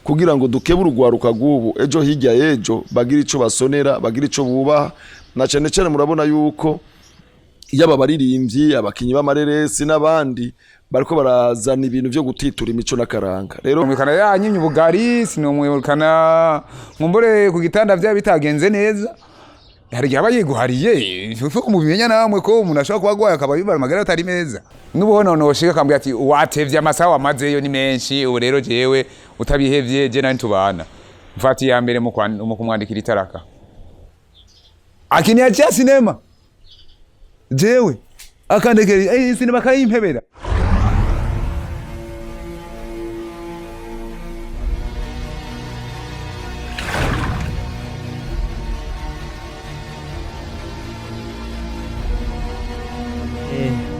kugira ngo dukebure urwaruka rw'ubu ejo hirya y'ejo bagira ico basonera bagira ico bubaha na cyane cyane murabona yuko yaba baririmbyi abakinyi b'amareresi n'abandi bariko barazana ibintu byo gutitura imico n'akaranga rero mwikana yanyimye ubugari sinomwikana nkumbure ku gitanda bya bitagenze neza hari abayiguhariye fuko mubimenya namwe ko umuntu ashaka kubagwaye akaba bibara magara atari meza nubuhono noshika kambye ati watevye amasaha amazeyo ni menshi ubu rero jewe utabihevye je nani tubana mfati ya mbere mu kumwandikira itaraka akini ya sinema jewe akandekera sinema kayimpebera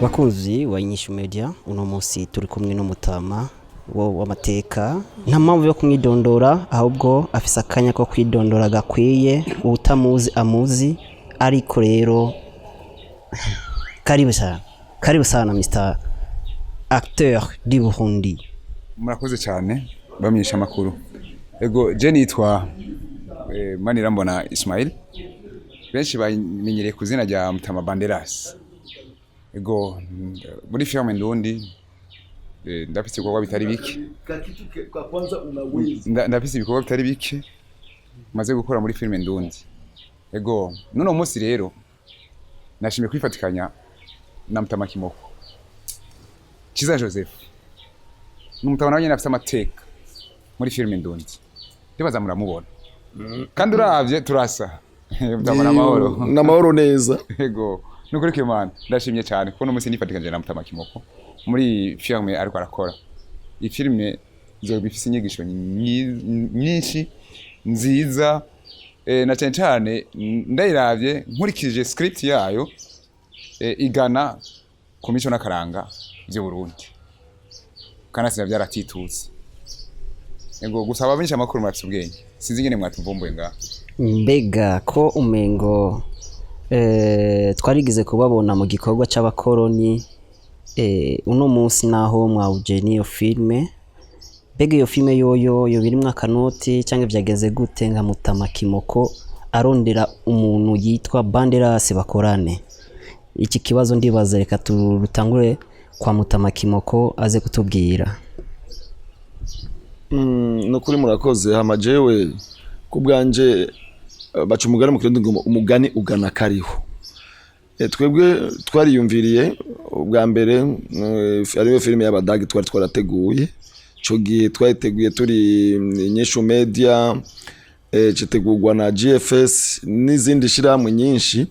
bakunzi wa Inyishu Media uno munsi turi kumwe n'umutama w'amateka nta mpamvu yo kumwidondora ahubwo afise akanya ko kwidondora gakwiye utamuzi amuzi ariko rero karibu sana Mr Acteur du Burundi. Murakoze cyane bamyisha makuru ego je nitwa Manirambona Ismail benshi bamenyereye kuzina rya Mutama Banderas ego muri filme Ndundi ndafise ibikorwa bitari bike ndafise ibikorwa bitari bike maze gukora muri filme Ndundi ego none umunsi rero nashimye kwifatikanya na Mutama Kimoko Kiza Joseph n'umutama nawe nafise amateka muri filme Ndundi ndibaza muramubona kandi uravye turasa Mutama n'amahoro neza ego nukuri Kimana ndashimye cyane kuko no munsi nifatikanye na Mutama Kimoko muri filme ariko arakora iyi filme zo bifise inyigisho nyinshi nziza na cyane ndayiravye nkurikije script yayo igana ku mico n'akaranga byo Burundi kana sina byaratitutse ego gusaba benshi amakuru mafise ubwenge sinzi ngene mwatuvumbuye nga mbega ko umengo twarigize kubabona mu gikorwa c'abakoroni uno munsi naho mwawuje niyo filme mbega iyo filme yoyo birimwo akanoti cyangwa byageze gute nka Mutama Kimoko arondera umuntu yitwa Banderas bakorane iki kibazo ndibaza reka turutangure kwa Mutama Kimoko aze kutubwira. No kuri murakoze hamajewe kubwanje baca umugani mu kirundi ngo umugani ugana kariho twebwe twariyumviriye ubwa mbere ariyo filime y'abadagi twarateguye cyo gihe twayiteguye turi Inyishu Media citegurwa na GFS n'izindi shiramwe nyinshi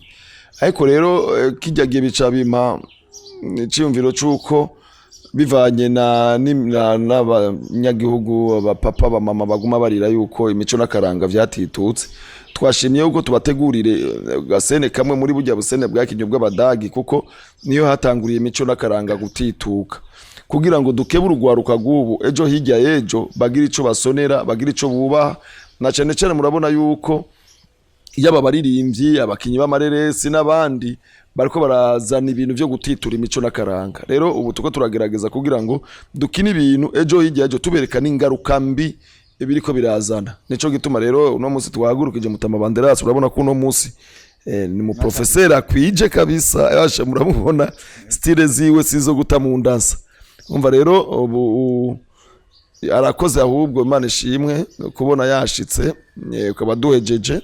ariko rero kijya gihe bica bima cyiyumviro cyuko bivanye n'abanyagihugu abapapa abamama baguma barira yuko imico n'akaranga vyatitutse twashimye yuko tubategurire gasene kamwe muri burya busene bwakinyo bw'abadagi kuko niyo hatanguriye imico n'akaranga gutituka kugira ngo dukebure urwaruka rw'ubu ejo hirya y'ejo bagira ico basonera bagira ico bubaha na cyane cyane murabona yuko yaba baririmbyi abakinyi b'amareresi n'abandi bariko barazana ibintu byo gutitura imico n'akaranga rero ubu tuko turagerageza kugira ngo dukine ibintu ejo hirya y'ejo tubereka n'ingaruka mbi biriko birazana nico gituma rero uno munsi twahagurukije Mutama Banderas urabona ko uno munsi ni mu professeur akwije kabisa yasha muramubona style ziwe sizo guta mu ndansa umva rero ubu arakoze ahubwo Imana ishimwe kubona yashitse ukaba duhejeje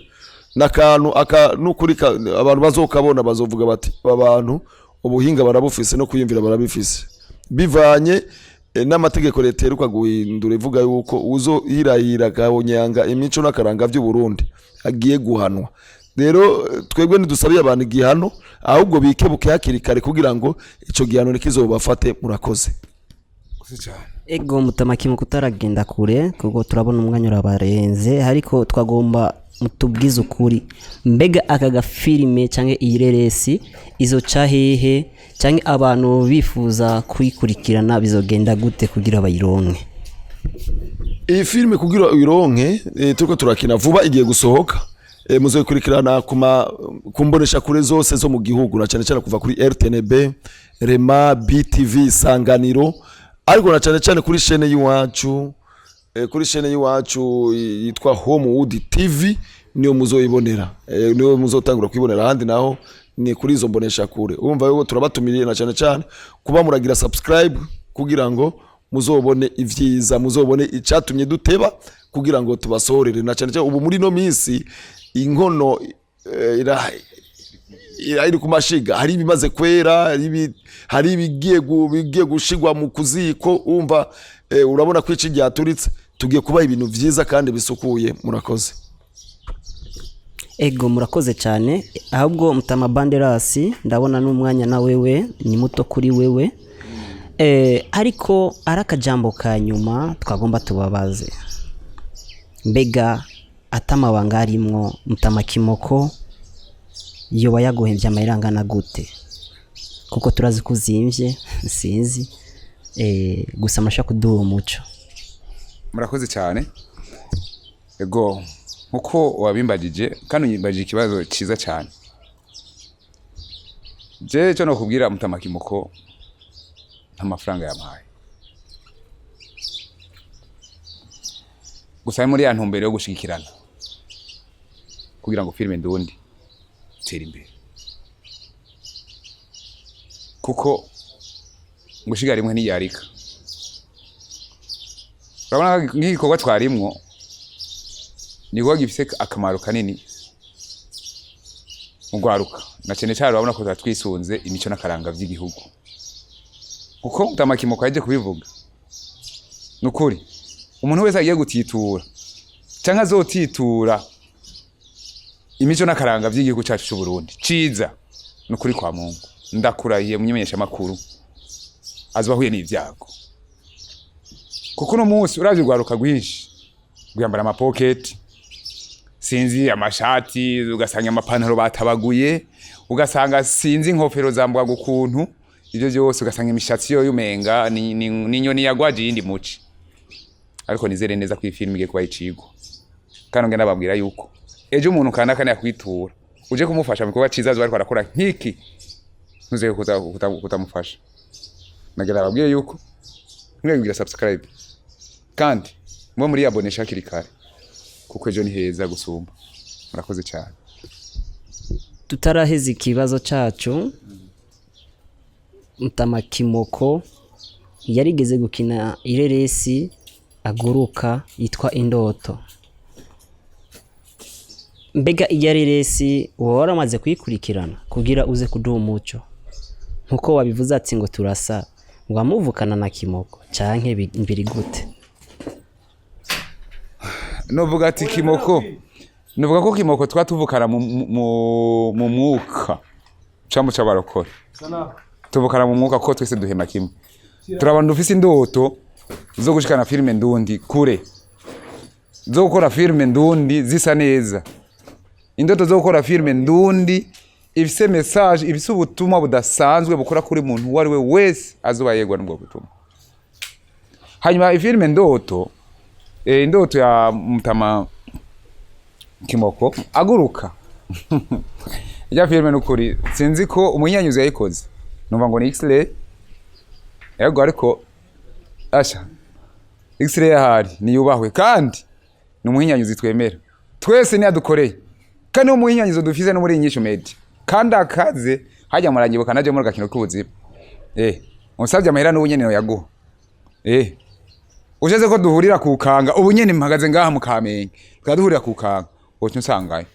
nakantu nukuri abantu bazokabona bazovuga bati abantu ubuhinga barabufise no kuyimvira barabifise bivanye n'amategeko leta iruka guhindura ivuga yuko uzohirahira gahonyanga imico n'akaranga by'u Burundi agiye guhanwa rero twebwe ntidusabiye abantu igihano ahubwo bikebuke hakiri kare kugira ngo ico gihano nikizobafate murakoze ego Mutama Kimoko utaragenda kure kuko turabona umwanya urabarenze ariko twagomba mutubwiza ukuri mbega aka gafilime canke iyireresi izo cahehe canke abantu bifuza kuyikurikirana bizogenda gute kugira bayironke iyi filime kugira uyironke turiko turakina vuba igiye gusohoka muzoyikurikirana kumbonesha kure zose zo mu gihugu na cyane cyane kuva kuri RTNB Rema BTV Sanganiro ariko na cyane cyane kuri chaîne y'iwacu kuri chaîne y'iwacu yitwa Homewood TV niyo muzoyibonera, niyo muzotangura kwibonera. Ahandi naho ni kuri izo mbonesha kure. Urumva yuko turabatumiriye na cyane kuba muragira subscribe kugira ngo muzobone ivyiza, muzobone icatumye duteba kugira ngo tubasohorere na cyane ubu muri no minsi inkono iri ku mashiga, hari ibimaze kwera, hari ibigiye gushigwa mu kuziko. Umva urabona ko iki gyaturitse, tugiye kuba ibintu vyiza kandi bisukuye. Murakoze. Ego murakoze cyane. Ahubwo Mutama Banderas ndabona n'umwanya na wewe ni muto kuri wewe, ariko arakajambo ka nyuma twagomba tubabaze, mbega atamabanga arimwo Mutama Kimoko yoba yaguhembye amayirangana gute? Kuko turazi kuzimvye sinzi, gusa mashaka kuduha umuco. Murakoze cyane. Ego nkuko wabimbagije kandi unyibagije ikibazo cyiza cyane. Je cyo no kubwira Mutama Kimoko amafaranga yampaye, gusa muri ya ntumbero yo gushikirana kugira ngo filime Ndundi tere imbere, kuko gushigara imwe ntiyarika. Urabona nk'igikorwa twarimwo niko gifise akamaro kanini mu gwaruka, na cyane cyane urabona ko twisunze imico n'akaranga by'igihugu. Uko Mutama Kimoko yaje kubivuga nukuri, umuntu wese agiye gutitura cyangwa azotitura imico n'akaranga by'igihugu cyacu cy'u Burundi ciza nukuri kwa Mungu, ndakurahiye munyemenyesha makuru azabahuye n'ivyago. Kuko no munsi uravye gwaruka gwinshi gwambara ama pocket, sinzi amashati, ugasanga amapantaro batabaguye, ugasanga sinzi inkofero zambwa gukuntu, ibyo byose ugasanga imishatsi yo yumenga ni nyoni yagwaje yindi muci. Ariko nizere neza ko ifilm igiye kuba icigo, kandi ngenda babwira yuko ejo umuntu kanaka yakwitura uje kumufasha mukuba ciza zo bariko arakora nkiki, ntuze kutamufasha. Nagira babwiye yuko mwigira subscribe kandi mwe muri abonesha kirikare, kuko ejo ni heza gusumba. Murakoze cyane. Tutaraheza ikibazo cyacu, Mutama Kimoko yarigeze gukina ireresi aguruka yitwa Indoto. Mbega iya reresi wowe waramaze kuyikurikirana kugira uze kuduha umuco, nkuko wabivuze ati ngo turasa, wamuvukana na Kimoko canke mbiri gute? Novuga ati Kimoko, novuga ko Kimoko twatuvukana mu mwuka cyangwa cy'abarokore, tuvukana mu mwuka ko twese duhema kimwe. Turabana dufise indoto zo gushikana filime Ndundi kure, zo gukora filime Ndundi zisa neza, indoto zo gukora filime Ndundi ifise message, ifise ubutumwa budasanzwe bukora kuri muntu wari we wese azuba yegwa n'ubwo butumwa. Hanyuma ifilime Ndoto, indoto ya Mutama Kimoko aguruka ya filime nukuri sinzi ko umunyanyuzi yayikoze, numva ngo ni X-ray yego, ariko asha X-ray yahari ni yubahwe kandi ni umunyanyuzi twemera twese ni adukoreye, kandi umunyanyuzi dufise no muri inyisho media kandi akaze hajya murangibuka naje muri gakino k'ubuzima. Umusabye amahera n'ubunyene yaguha, ujeze ko duhurira kukanga ubunyene mpagaze ngaha mu Kamenge twaduhurira kukanga wocu nsangaye.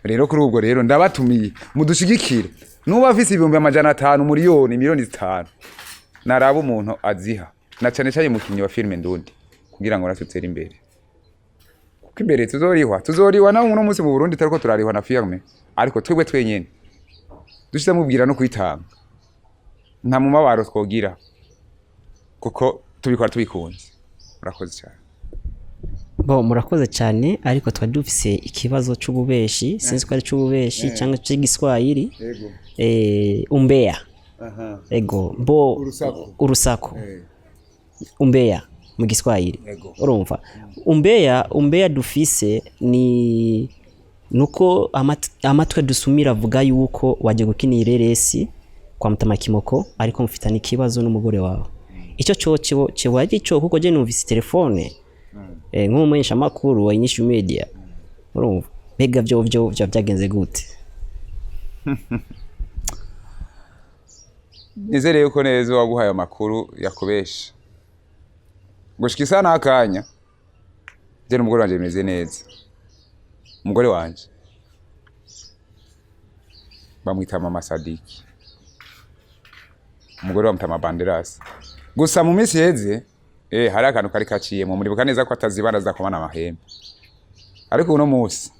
Rero kuri ubwo rero ndabatumiye mudushigikire, nuba afise 500,000 miliyoni 5 naraba umuntu aziha, na cyane cyane mu kinyi wa filime Ndundi kugira ngo natutera imbere, kuko imbere tuzoriwa na uno munsi mu Burundi tariko turarihwa na filime, ariko twebwe twenyene dushize mubwira no kwitanga nta mumabaro twogira, kuko tubikora tubikunze. Murakoze cyane. Murakoze cyane, ariko twa dufise ikibazo c'ububeshi, sinzi ko ari c'ububeshi cyangwa c'igiswahili. Umbea. Ego urusako. Umbea mu Giswahili. Urumva umbea dufise ni nuko amatwe dusumira avuga yuko waje gukina ireresi kwa Mutama Kimoko ariko mfitana ikibazo n'umugore wawe. Ico cyo waje cyo kuko je numvise telefone nk'umumenyesha makuru wa Inyishu Media urumva mbega byo byagenze gute? nizere yuko neza waguhaye amakuru yakubesha gushika isa n'akanya je n'umugore wanje bimeze neza. Umugore wanje bamwita Mama Sadiki, umugore wa Mutama Banderas. Gusa mu minsi heze hari akantu kari kaciyemo muribuka neza ko atazibana za komana amahembe, ariko uno munsi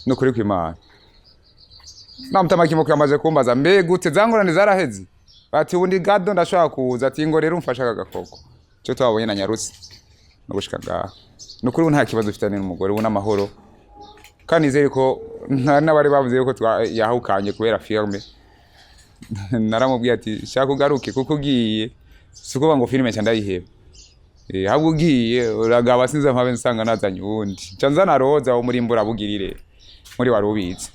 no kuri kw'Imana na Mutama Kimoka yamaze kumbaza mbe gute zangorane zaraheze, bati ubundi gado ndashaka kuza, ati ngo rero umfasha agakoko cyo twabonye na Nyarutsi no gushika ngaha. No kuri nta kibazo ufitanye n'umugore ubona amahoro, kandi nizere ko n'abari bavuze yuko yahukanye kubera filme naramubwiye ati shaka ugaruke kuko ugiye sikuba ngo filme cyanda yiheba ahubwo ugiye uragaba sinza mpabe nsanga nazanye ubundi canzana roza wo muri mbura bugirire muri warubitse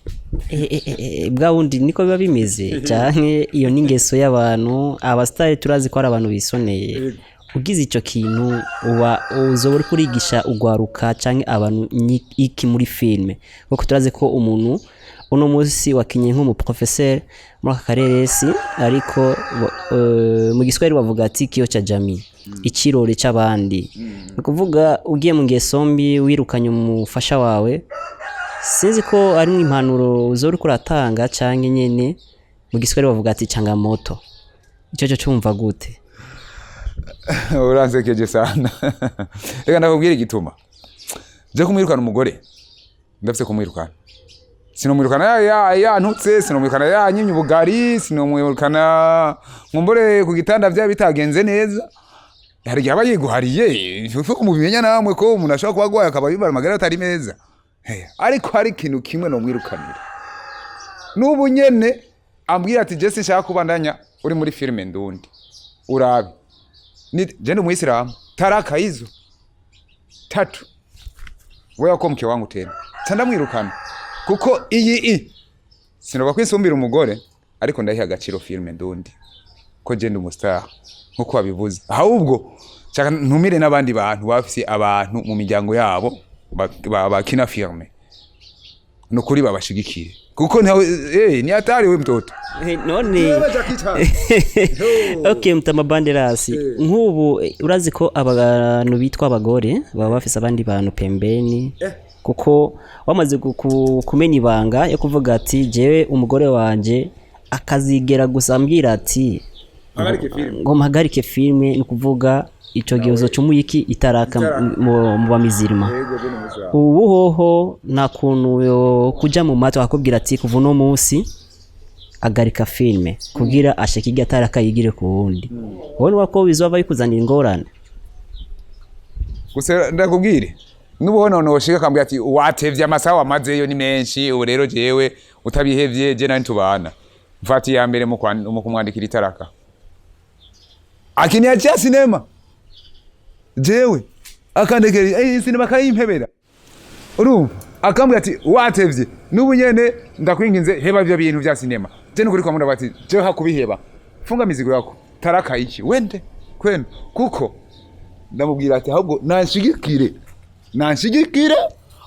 bwa wundi niko biba bimeze cyane. Iyo ningeso y'abantu abastari turazi ko ari abantu bisoneye, ugize icyo kintu uba uzobora kurigisha ugwaruka canke abantu iki muri filme, kuko turazi ko umuntu uno munsi wakinye nk'umu professeur muri aka karere si, ariko mu Giswahili bavuga ati kiyo cha jamii, ikirore cy'abandi. Ni kuvuga ugiye mu ngeso mbi wirukanye umufasha wawe, sinzi ko ari impanuro uzori kuratanga canke nyene mu Giswahili bavuga ati changamoto. Icyo cyumva gute? Uransekeje sana. Reka ndakubwira igituma je kumwirukana umugore, ndafise kumwirukana. Sinomwirukana yantutse, sinomwirukana yanyimye ubugari, sinomwirukana ngombore ku gitanda bya bitagenze neza. Hari gihe abayiguhariye fuko kumubimenya namwe ko umuntu ashaka kubagwaye akaba bibara magara atari meza. Ariko hari ikintu kimwe no mwirukanira. N'ubu nyene ambwira ati je sinshaka kubandanya uri muri filme ndundi. Urabe. Ni je n'umuyisilamu Taraka hizo 3 wewe ko mke wangu tena ndamwirukana kuko iyi sinoba kwisumbira umugore, ariko ndahiha agaciro filme ndundi ko je ndi umustar nkuko wabivuze. Ahubwo cyaka ntumire n'abandi bantu bafise abantu mu miryango yabo bakina filme no kuri babashigikire kuko ni atari we mtoto none. Okay, Mutama Banderas, nk'ubu urazi ko abantu bitwa abagore baba bafise abandi bantu pembeni, kuko wamaze kumenya ibanga yo kuvuga ati jewe umugore wanje akazigera gusambira ati ngo mpagarike filme, ni kuvuga ico gihozo cy'umuyiki itaraka mu bamizirima. Ubu hoho na kuntu yo kuja mu mato akubwira ati kuva no munsi agarika filme kugira ashekige ataraka yigire ku wundi. Wone wako bizova bikuzanira ingorane. Gusa ndakubwire nubona noshika kambwira ati watevye amasaha amazeyo ni menshi, ubu rero jewe utabihevye je nani tubana mfati ya mbere mu kumwandikira itaraka akiniachia sinema jewe akandekera sinema kayimpebera urumva akambwira ati watevye nubu nyene ndakwinginze heba ivyo bintu vya sinema je nukuri kwa munda bati je hakubiheba funga mizigo yako Taraka iki wende kwenu kuko ndamubwira ati ahubwo nanshigikire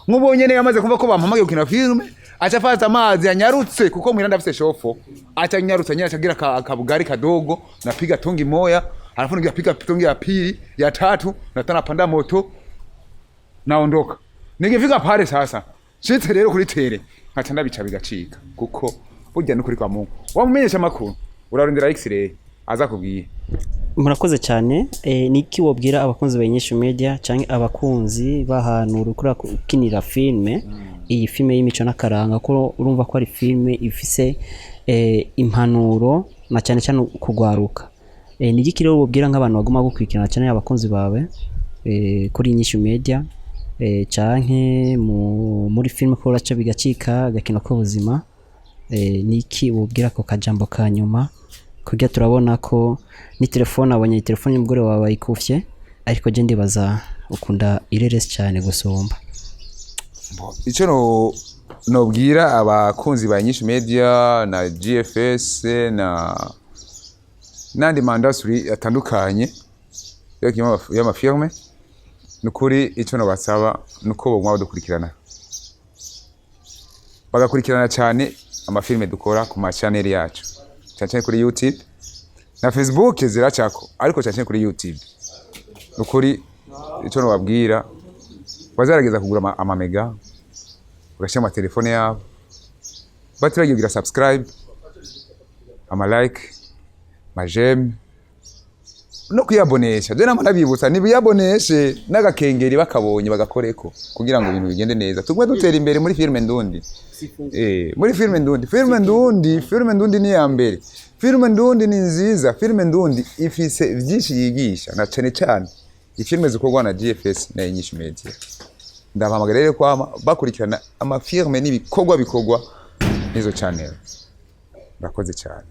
nk'ubonye ne yamaze kumva ko bampamage gukina filme acha fata amazi anyarutse kuko mwiranda afise shofo acha nyarutse agira akabugari kadogo napiga tongi moya alafu nipiga tongi ya pili ya tatu na tana panda moto naondoka. Ningefika pale sasa shite rero kuri tere acha ndabica bigacika kuko burya no kuri kwa Mungu wamumenyesha makuru urarondera X-ray aza kubwiye. Murakoze cyane. Niki wobwira abakunzi ba Inyishu Media canke abakunzi bahanura kuri kinira filme iyi filme y'imico n'akaranga ko urumva ko ari filme ifise impanuro na cyane cyane kugwaruka. Niki kiro wobwira nk'abantu baguma gukwikirana cyane abakunzi bawe kuri Inyishu Media canke muri filme ko raca bigacika gakino ko buzima, niki wobwira ko kajambo ka nyuma kugira turabona ko ni telefone abonye telefone y'umugore wawe bayikufye, ariko je ndibaza ukunda ireresi cyane gusomba. Ico nobwira abakunzi ba Inyishu Media na GFS na nandi mandasuri atandukanye y'amafilme nukuri icyo nabasaba nuko bo mwaba dukurikirana bagakurikirana cyane amafilme dukora ku ma channel yacu cyane kuri YouTube na Facebook ziracako ariko cyane kuri YouTube nukuri icyo nababwira bazarageza kugura amamega ugashyira ama telefone yabo batiragira subscribe ama like majeme no kuyabonesha je namana bibutsa nibiyaboneshe n'agakengeri bakabonye bagakoreko kugira ngo ibintu bigende neza tumwe dutera imbere muri filme ndundi muri filme ndundi ni ya mbere filme ndundi ni nziza filme ndundi ifise byinshi yigisha na cyane cyane ifilme zikorwa na GFS na Inyinshi Media ndabahamagara rero kwama bakurikirana ama filme n'ibikorwa bikorwa nizo channel bakoze cyane